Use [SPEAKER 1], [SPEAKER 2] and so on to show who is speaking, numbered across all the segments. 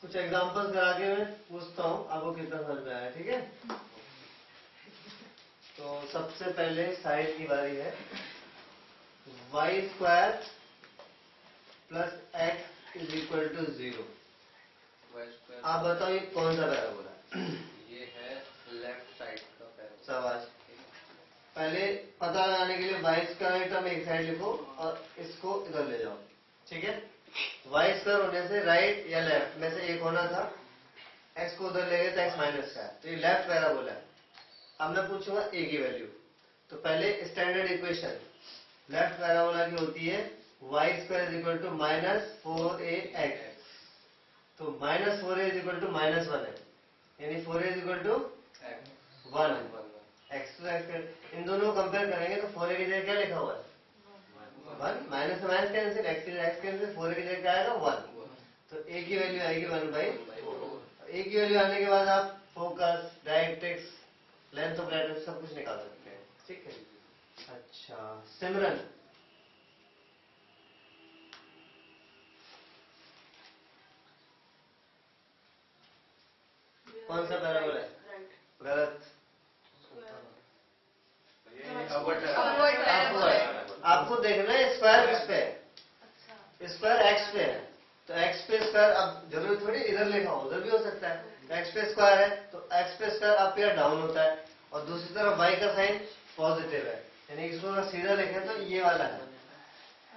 [SPEAKER 1] कुछ एग्जांपल करा के मैं पूछता हूँ आपको कितना समझ में आया, ठीक है। तो सबसे पहले साइड की बारी है। Y square plus X is equal to 0। आप बताओ ये कौन सा पैराबोला है?
[SPEAKER 2] ये है लेफ्ट साइड का पैराबोला।
[SPEAKER 1] शाबाश। पहले पता लगाने के लिए वाई स्क्वायर टर्म एक साइड लिखो और इसको इधर ले जाओ, ठीक है। वाई स्क्वायर होने से राइट या लेफ्ट में से एक होना था, एक्स को उधर ले गए तो एक्स माइनस का है, तो ये लेफ्ट पैराबोला है। अब मैं पूछूंगा ए की वैल्यू। तो पहले स्टैंडर्ड इक्वेशन लेफ्ट पैराबोला की होती है Y square is equal to minus 4ax। तो minus 4a is equal to minus 1 है, यानी 4a is equal to 1। X to x इन दोनों को कंपेयर करेंगे तो 4a की जगह क्या लिखा हुआ है? 1। माइनस से minus cancel, x cancel, 4a की जगह क्या आएगा? 1। तो a की वैल्यू आएगी 1/4। a की वैल्यू आने के बाद आप focus, directrix, length of light सब कुछ निकाल सकते हैं, ठीक है। अच्छा सिमरन, कौन सा पैराबोला है? गलत। आपको देखना है स्क्वायर किस पे है? स्क्वायर एक्स पे है, तो एक्स पे स्क्वायर अब जरूरी थोड़ी इधर लिखा हो, उधर भी हो सकता है। तो एक्स पे स्क्वायर है तो एक्स पे स्क्वायर अप या डाउन होता है, और दूसरी तरफ वाई का साइन पॉजिटिव है, यानी इसको अगर सीधा लिखें तो ये वाला है,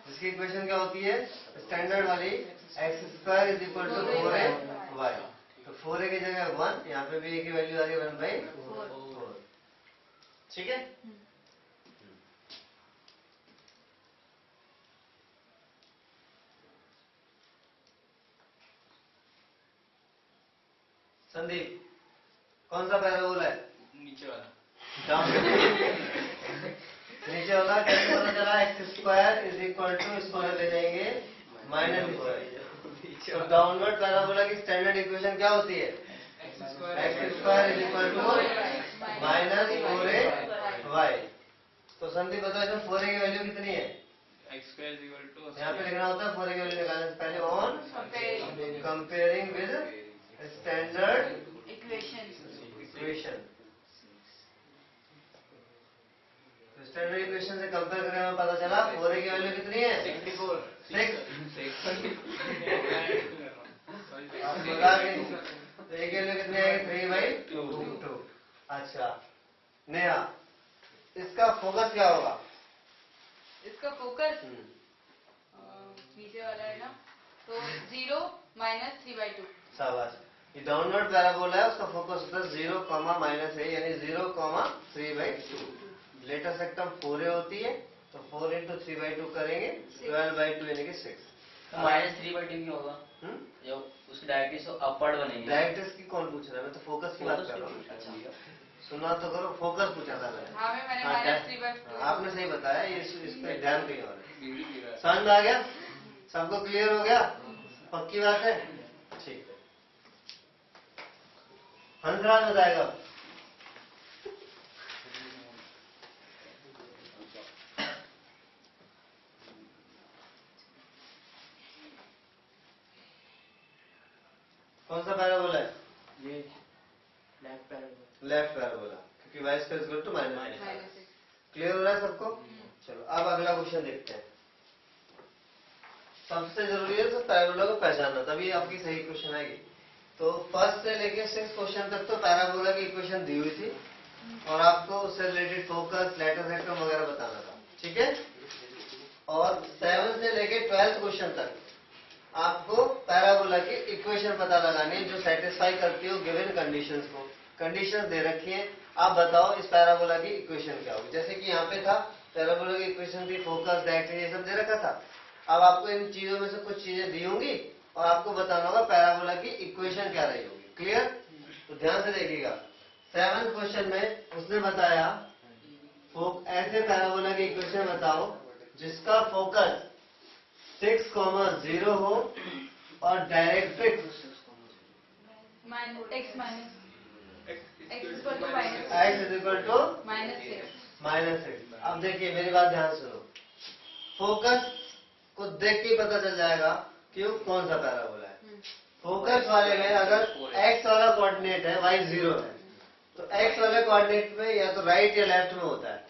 [SPEAKER 1] जिसकी इक्वेशन क्या होती है स्टैंडर्ड वाली, X square is equal to 4a y। तो 4a की जगह 1, यहाँ पे भी a की वैल्यू आ रही है 1/4, ठीक है। संदीप, कौन सा पैराबोला है?
[SPEAKER 2] नीचे वाला।
[SPEAKER 1] डाउन नीचे वाला कैसे पता चला? X square is equal to, इसको ले जाएंगे माइनस। तो डाउनवर्ड पैराबोला की स्टैंडर्ड इक्वेशन क्या होती है? X square is equal to minus 4a y। तो संदीप बताओ इसमें 4a की वैल्यू कितनी है?
[SPEAKER 2] X square is equal to,
[SPEAKER 1] यहाँ पे लिखना होता है 4a की वैल्यू निकालने से पहले on comparing with standard equation. Standard equation से कंपेयर करने में पता चला 4a की वैल्यू कितनी है?
[SPEAKER 2] 64।
[SPEAKER 1] 6। आप बता के तो a की वैल्यू कितनी आएगी? 3/2। अच्छा नेहा, इसका फोकस क्या होगा?
[SPEAKER 3] इसका फोकस नीचे वाला है ना, तो 0 - 3/2।
[SPEAKER 1] शाबाश। ये डाउनवर्ड पैराबोला है, उसका फोकस होता है 0, माइनस है, यानी 0, 3/2। लेटेस्ट सेक्टम 4a होती है, तो 4 × 3/2 करेंगे 12/2 यानी कि 6।
[SPEAKER 4] -3/2 क्यों होगा? जब उसकी डायरेक्ट्रिक्स अपवर्ड बनेगी।
[SPEAKER 1] डायरेक्ट्रिक्स की कौन पूछ रहा है? मैं तो फोकस की बात कर रहा हूँ।
[SPEAKER 4] अच्छा,
[SPEAKER 1] सुना तो करो, फोकस पूछा था मैंने।
[SPEAKER 3] हाँ मैंने -3/2।
[SPEAKER 1] आपने सही बताया, ये इस पे ध्यान कहीं और है। समझ में आ गया? सबको क्लियर हो गया? पक्की बात है, ठीक है। हंसराज बताएगा। कौन सा पैराबोला है?
[SPEAKER 4] ये लेफ्ट पैराबोला।
[SPEAKER 1] लेफ्ट पैराबोला, क्योंकि Y square is equal to minus.
[SPEAKER 3] -6।
[SPEAKER 1] Clear हो रहा है सबको? चलो अब अगला क्वेश्चन देखते हैं। सबसे जरूरी है तो पैराबोला को पहचानना, तभी आपकी सही क्वेश्चन आएगी। तो फर्स्ट से लेके 6 क्वेश्चन तक तो पैराबोला की इक्वेशन दी हुई थी, और आपको उससे रिलेटेड फोकस, लेटर सेक्टम वगैरह बताना था, ठीक है। और 7 से लेके 12 क्वेश्चन तक आपको पैराबोला की इक्वेशन पता लगानी है जो सेटिस्फाई करती हो गिवन कंडीशंस को। कंडीशंस दे रखी हैं, आप बताओ इस पैराबोला की इक्वेशन क्या होगी। जैसे कि यहाँ पे था पैराबोला की इक्वेशन थी फोकस, डायरेक्ट्रिक्स, ये सब दे रखा था। अब आपको इन चीजों में से कुछ चीजें दी होंगी और आपको बताना होगा पैराबोला की इक्वेशन क्या रही होगी। क्लियर? तो ध्यान से देखिएगा। 7 क्वेश्चन में उसने बताया ऐसे पैराबोला की इक्वेशन बताओ जिसका फोकस 6, 0 हो और directrix
[SPEAKER 3] x is equal to
[SPEAKER 1] -6। अब देखिए मेरी बात ध्यान सुनो, फोकस को देख के पता चल जाएगा कि वो कौन सा पैराबोला है। फोकस वाले में अगर x वाला कोऑर्डिनेट है, y 0 है, तो x वाले कोऑर्डिनेट में या तो राइट या लेफ्ट में होता है,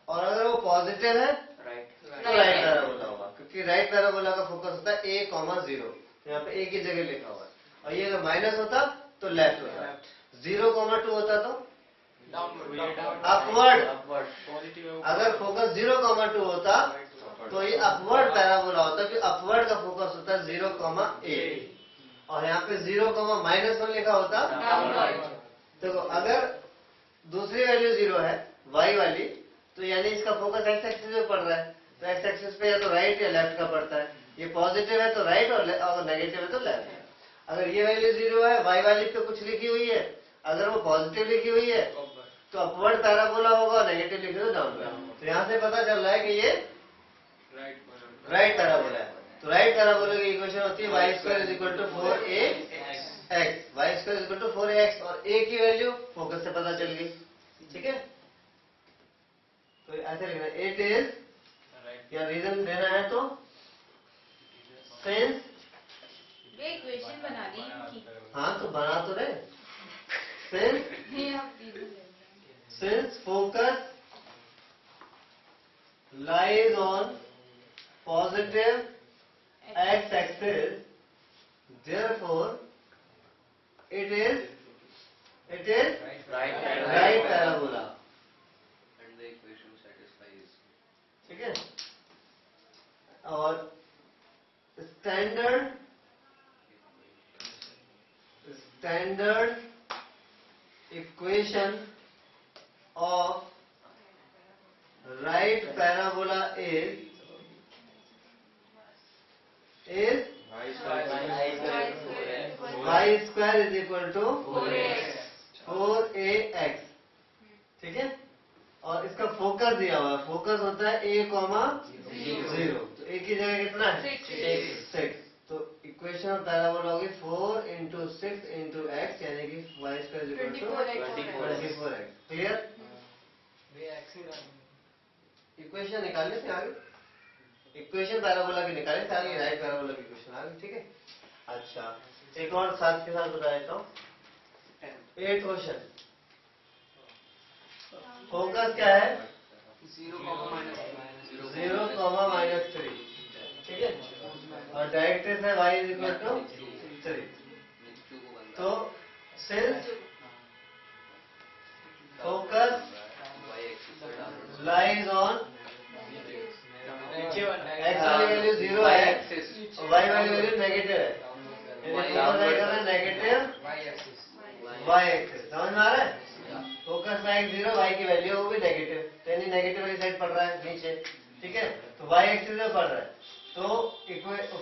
[SPEAKER 1] और अगर वो पॉजिटिव है
[SPEAKER 4] राइट
[SPEAKER 1] तो राइट पैराबोला होगा, क्योंकि राइट पैराबोला का फोकस होता है a,0। यहाँ पे a की जगह लिखा हुआ है, और ये अगर माइनस होता तो लेफ्ट होता, 0,2 होता तो अपवर्ड। अगर फोकस 0,2 होता तो ये अपवर्ड पैराबोला होता, क्योंकि अपवर्ड का फोकस होता है 0,a, और यहाँ पे 0,-1 लिखा होता। देखो अगर दूसरी वैल्यू 0 है y वाली, तो यानी इसका फोकस x एक्सिस पे पड़ रहा है, तो x एक्सिस पे या तो राइट या लेफ्ट का पड़ता है। ये पॉजिटिव है तो राइट, और अगर नेगेटिव है तो लेफ्ट। अगर ये वैल्यू 0 है, y वाली पे कुछ लिखी हुई है, अगर वो पॉजिटिव लिखी हुई है तो अपवर्ड पैराबोला होगा, नेगेटिव लिखे तो डाउनवर्ड। तो यहाँ से पता चल रहा है कि ये राइट पैराबोला है। तो राइट पैराबोला की इक्वेशन होती है y² = 4ax, y² = 4ax, और a की वैल्यू फोकस से पता चल गई। ठीक है, तो ऐसे लिखना है, इट इज, या रीजन देना है तो सिंस,
[SPEAKER 3] ये इक्वेशन बना दी इनकी।
[SPEAKER 1] हाँ तो बना तो रहे, since focus lies on positive x-axis, therefore it is right parabola.
[SPEAKER 2] And the equation satisfies.
[SPEAKER 1] ठीक है, और standard equation of right parabola is y² = 4ax। ठीक है, और इसका फोकस दिया हुआ है, फोकस होता है a,0, तो a की जगह कितना है 6, तो इक्वेशन ऑफ पैराबोला होगी 4 × 6 × x, यानी कि y² = 24x। क्लियर, इक्वेशन निकालने से आगे, इक्वेशन पैराबोला की निकालने से आगे राइट पैराबोला की इक्वेशन आ गई। ठीक है, अच्छा एक और साथ के साथ बता देता हूँ। 8 क्वेश्चन, फोकस क्या है 0,-3, ठीक है, और डायरेक्ट्रिक्स है y = 3। तो since focus lies on, x वाली वैल्यू 0 है और y वाली वैल्यू नेगेटिव है, यानी focus lies on negative y axis. समझ में आ रहा है, फोकस लाइज 0, y की वैल्यू होगी नेगेटिव, तो यानी नेगेटिव वाली साइड पड़ रहा है नीचे। ठीक है, तो y एक्सिस में पड़ रहा है, तो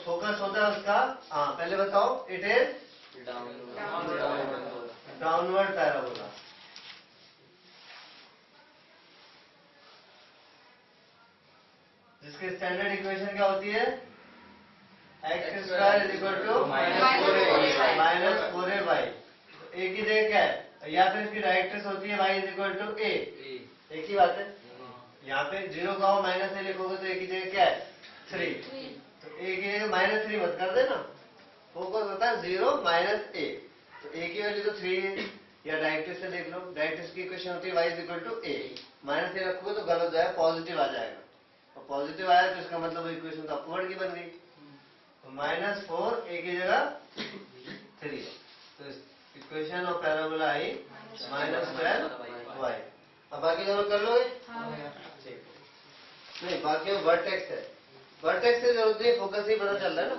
[SPEAKER 1] फोकस होता है उसका, हाँ पहले बताओ, इट इज डाउनवर्ड पैराबोला। जिसकी स्टैंडर्ड इक्वेशन क्या होती है, x² = -4ay। a की जगह क्या है, या फिर इसकी डायरेक्ट्रिक्स होती है y = a, एक ही बात है। यहाँ पे 0,-a लिखोगे तो a की जगह क्या है 3, तो a की जगह -3 मत कर देना, फोकस होता है 0-a, तो a की वैल्यू तो 3 है, या डायरेक्ट्रिक्स से देख लो, डायरेक्ट्रिक्स की इक्वेशन होती है y = a, -a रखोगे तो गलत जाएगा, पॉजिटिव आ जाएगा, और पॉजिटिव आया तो इसका मतलब इक्वेशन तो अपवर्ड की बन गई, तो -4 a की जगह 3, तो equation of parabola I -12y। अब बाकी दोनों कर लोगे, ठीक, नहीं बाकी वर्टेक्स है, वर्टेक्स से जरूरत नहीं, फोकस ही पता चल रहा है ना।